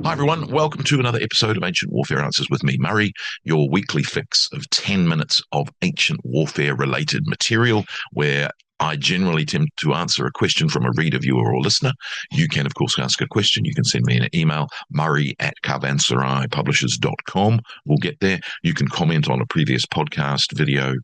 Hi, everyone. Welcome to another episode of Ancient Warfare Answers with me, Murray, your weekly fix of 10 minutes of ancient warfare-related material where I generally tend to answer a question from a reader, viewer, or listener. You can, of course, ask a question. You can send me an email, murray@caravansaraipublishers.com. We'll get there. You can comment on a previous podcast, video,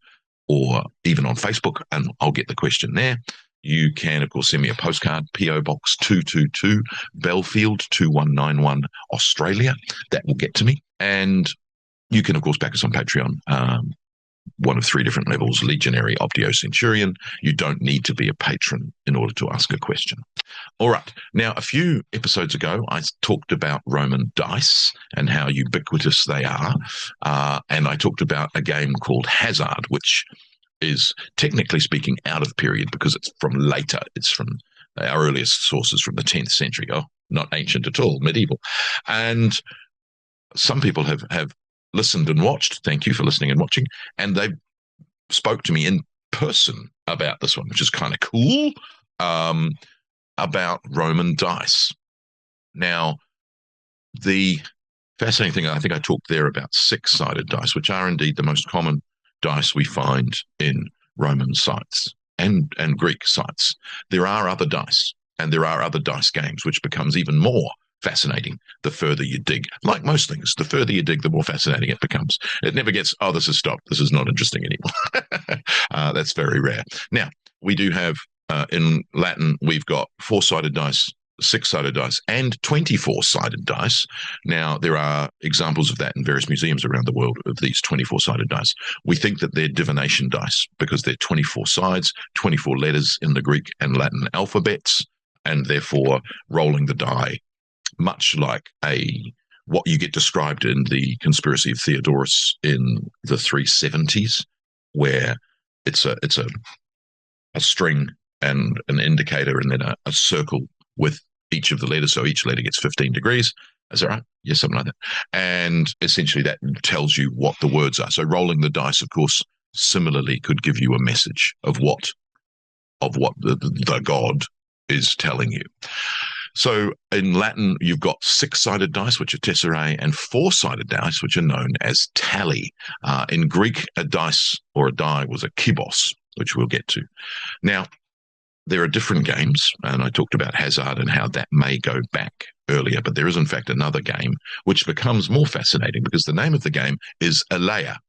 or even on Facebook, and I'll get the question there. You can, of course, send me a postcard, PO Box 222, Belfield 2191, Australia. That will get to me. And you can, of course, back us on Patreon. One of three different levels, Legionary, Optio, Centurion. You don't need to be a patron in order to ask a question. All right. Now, a few episodes ago, I talked about Roman dice and how ubiquitous they are. And I talked about a game called Hazard, which is technically speaking out of period because it's from later. It's from our earliest sources from the 10th century. Oh, not ancient at all, medieval. And some people have listened and watched. Thank you for listening and watching. And they spoke to me in person about this one, which is kind of cool, about Roman dice. Now, the fascinating thing, I think I talked there about six-sided dice, which are indeed the most common dice we find in Roman sites and Greek sites. There are other dice, and there are other dice games, which becomes even more fascinating the further you dig. Like most things, the further you dig, the more fascinating it becomes. It never gets, oh, this is stopped. This is not interesting anymore. That's very rare. Now, we do have, in Latin, we've got four-sided dice, six-sided dice, and 24-sided dice. Now, there are examples of that in various museums around the world of these 24-sided dice. We think that they're divination dice because they're 24 sides, 24 letters in the Greek and Latin alphabets, and therefore rolling the die, much like what you get described in the Conspiracy of Theodorus in the 370s, where it's a string and an indicator and then a circle with each of the letters, so each letter gets 15 degrees. Is that right? Yes, something like that. And essentially that tells you what the words are. So rolling the dice, of course, similarly could give you a message of what the god is telling you. So in Latin, you've got six-sided dice, which are tesserae, and four-sided dice, which are known as tally. In Greek, a dice or a die was a kibos, which we'll get to. Now, there are different games, and I talked about Hazard and how that may go back earlier, but there is in fact another game which becomes more fascinating because the name of the game is Alea.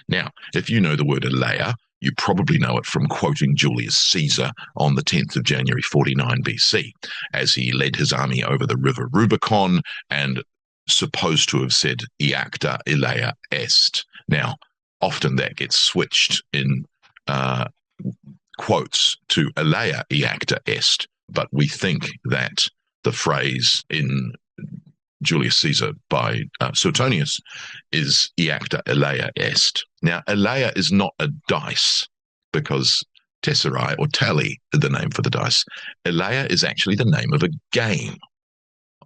Now, if you know the word Alea, you probably know it from quoting Julius Caesar on the 10th of January 49 BC, as he led his army over the river Rubicon and supposed to have said iacta Alea est. Now, often that gets switched in quotes to Alea iacta est, but we think that the phrase in Julius Caesar by Suetonius is iacta Alea est. Now, Alea is not a dice because tesserae or tally is the name for the dice. Alea is actually the name of a game,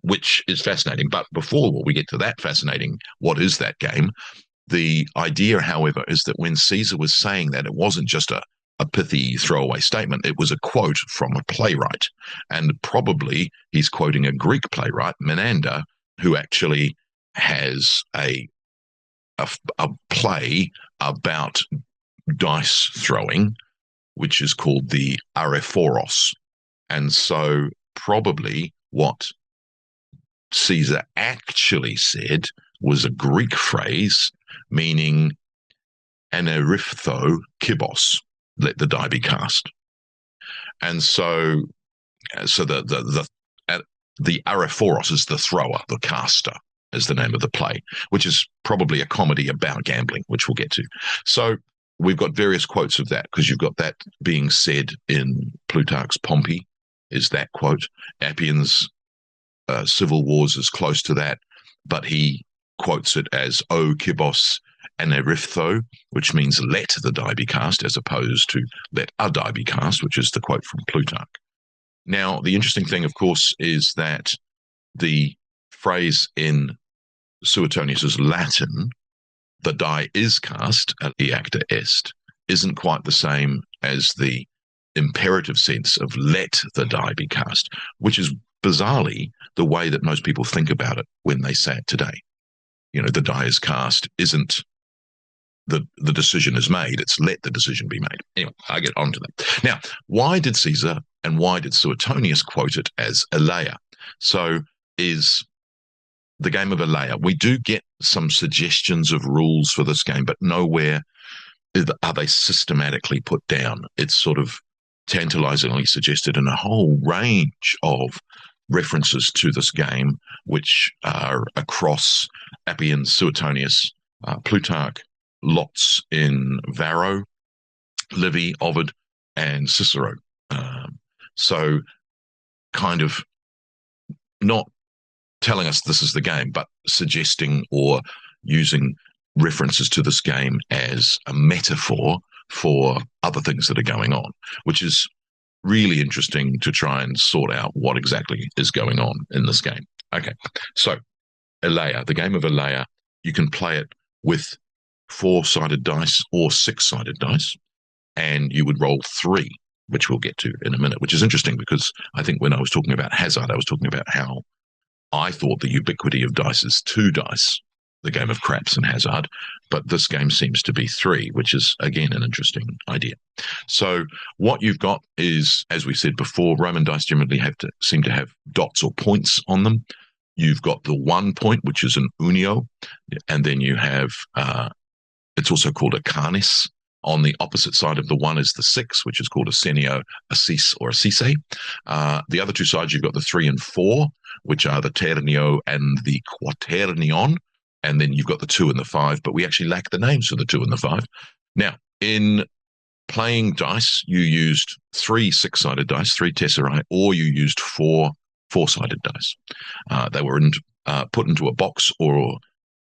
which is fascinating. But before we get to that fascinating, what is that game? The idea, however, is that when Caesar was saying that, it wasn't just a pithy throwaway statement. It was a quote from a playwright. And probably he's quoting a Greek playwright, Menander, who actually has a play about dice throwing, which is called the Arephoros. And so probably what Caesar actually said was a Greek phrase meaning aneriphtho kibos, let the die be cast. And so the Arephoros is the thrower, the caster is the name of the play, which is probably a comedy about gambling, which we'll get to. So we've got various quotes of that because you've got that being said in Plutarch's Pompey is that quote. Appian's Civil Wars is close to that, but he quotes it as O kibos aneriphtho, which means let the die be cast, as opposed to let a die be cast, which is the quote from Plutarch. Now, the interesting thing, of course, is that the phrase in Suetonius's Latin, the die is cast, iacta est, isn't quite the same as the imperative sense of let the die be cast, which is bizarrely the way that most people think about it when they say it today. The die is cast isn't the decision is made, it's let the decision be made. Anyway, I get onto that. Now, why did Caesar and why did Suetonius quote it as Alea? So is the game of Alea. We do get some suggestions of rules for this game, but nowhere are they systematically put down. It's sort of tantalizingly suggested in a whole range of references to this game, which are across Appian, Suetonius, Plutarch, lots in Varro, Livy, Ovid, and Cicero. So kind of not telling us this is the game, but suggesting or using references to this game as a metaphor for other things that are going on, which is really interesting to try and sort out what exactly is going on in this game. Okay, so Alea, the game of Alea, you can play it with 4-sided dice or 6-sided dice, and you would roll 3, which we'll get to in a minute, which is interesting because I think when I was talking about hazard, I was talking about how I thought the ubiquity of dice is 2 dice, the game of craps and hazard, but this game seems to be 3, which is, again, an interesting idea. So what you've got is, as we said before, Roman dice generally seem to have dots or points on them. You've got the 1 point, which is an unio, and then you have, it's also called a canis. On the opposite side of the 1 is the 6, which is called a senio, a cis, or a cisse. The other 2 sides, you've got the 3 and 4, which are the ternio and the quaternion. And then you've got the 2 and the 5, but we actually lack the names for the 2 and the 5. Now, in playing dice, you used 3 6-sided dice, 3 tesserae, or you used 4 4-sided dice. They were put into a box or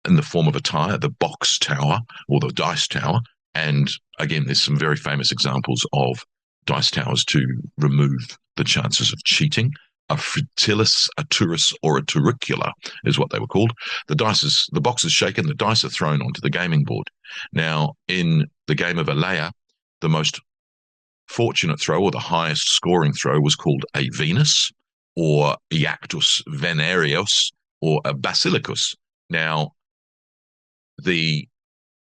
in the form of a tire, the box tower or the dice tower. And again, there's some very famous examples of dice towers to remove the chances of cheating. A frutilis, a turris, or a turricula is what they were called. The box is shaken, the dice are thrown onto the gaming board. Now, in the game of Alea, the most fortunate throw or the highest scoring throw was called a Venus or iactus venereus or a basilicus. Now, the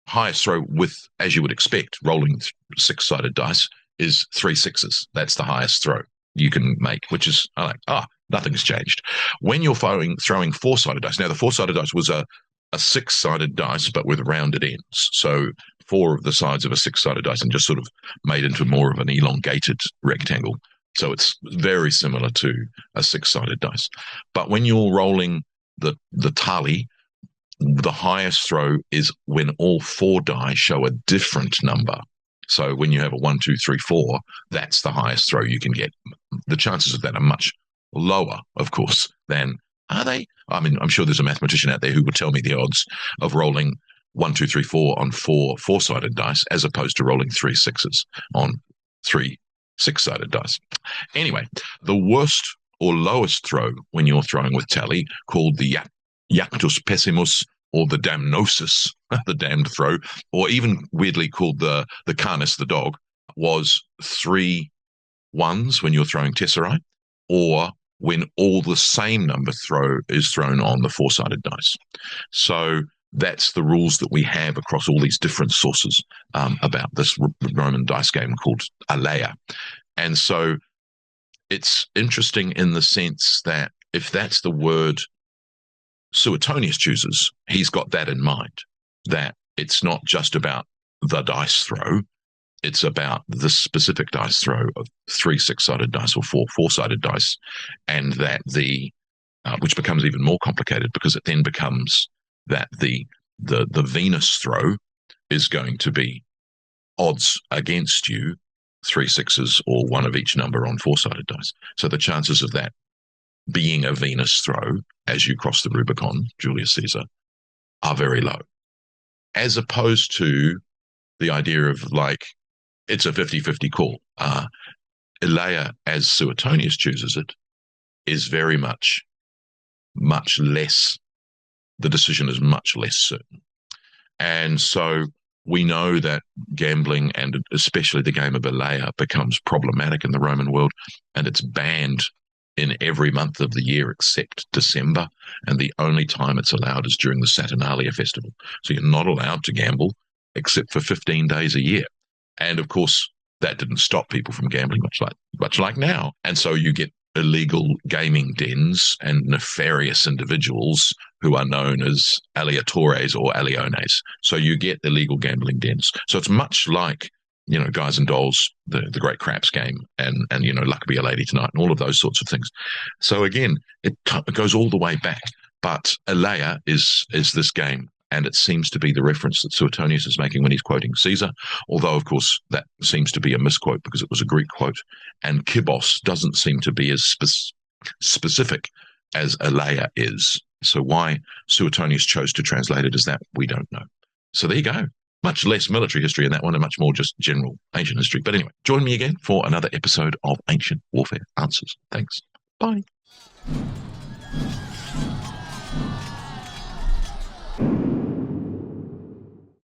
highest throw with, as you would expect, rolling 6-sided dice is 3 6s. That's the highest throw you can make, which is nothing's changed. When you're throwing 4-sided dice, now the 4-sided dice was a 6-sided dice, but with rounded ends. So 4 of the sides of a 6-sided dice and just sort of made into more of an elongated rectangle. So it's very similar to a 6-sided dice. But when you're rolling the tali, the highest throw is when all 4 die show a different number. So when you have a 1, 2, 3, 4, that's the highest throw you can get. The chances of that are much lower, of course, than are they? I mean, I'm sure there's a mathematician out there who would tell me the odds of rolling 1, 2, 3, 4 on 4 4-sided dice as opposed to rolling 3 6s on 3 6-sided dice. Anyway, the worst or lowest throw when you're throwing with tally, called the iactus pessimus, or the damnosis, the damned throw, or even weirdly called the canis, the dog, was 3 1s when you're throwing tesserae, or when all the same number is thrown on the 4-sided dice. So that's the rules that we have across all these different sources about this Roman dice game called Alea. And so it's interesting in the sense that if that's the word Suetonius chooses, he's got that in mind, that it's not just about the dice throw, it's about the specific dice throw of 3 6-sided dice or 4 4-sided dice, and that which becomes even more complicated because it then becomes that the Venus throw is going to be odds against you, 3 6s or 1 of each number on 4-sided dice. So the chances of that being a Venus throw as you cross the Rubicon, Julius Caesar, are very low. As opposed to the idea of it's a 50-50 call. Alea, as Suetonius chooses it, is very much less, the decision is much less certain. And so we know that gambling, and especially the game of Alea, becomes problematic in the Roman world, and it's banned in every month of the year except December, and the only time it's allowed is during the Saturnalia festival. So you're not allowed to gamble except for 15 days a year. And of course, that didn't stop people from gambling, much like now. And so you get illegal gaming dens and nefarious individuals who are known as aleatores or alieones. So you get illegal gambling dens. So it's much like, Guys and Dolls, the great craps game, and Luck Be a Lady Tonight, and all of those sorts of things. So again, it goes all the way back. But Alea is this game, and it seems to be the reference that Suetonius is making when he's quoting Caesar, although, of course, that seems to be a misquote because it was a Greek quote, and Kibos doesn't seem to be as specific as Alea is. So why Suetonius chose to translate it as that, we don't know. So there you go. Much less military history in that one and much more just general ancient history. But anyway, join me again for another episode of Ancient Warfare Answers. Thanks. Bye.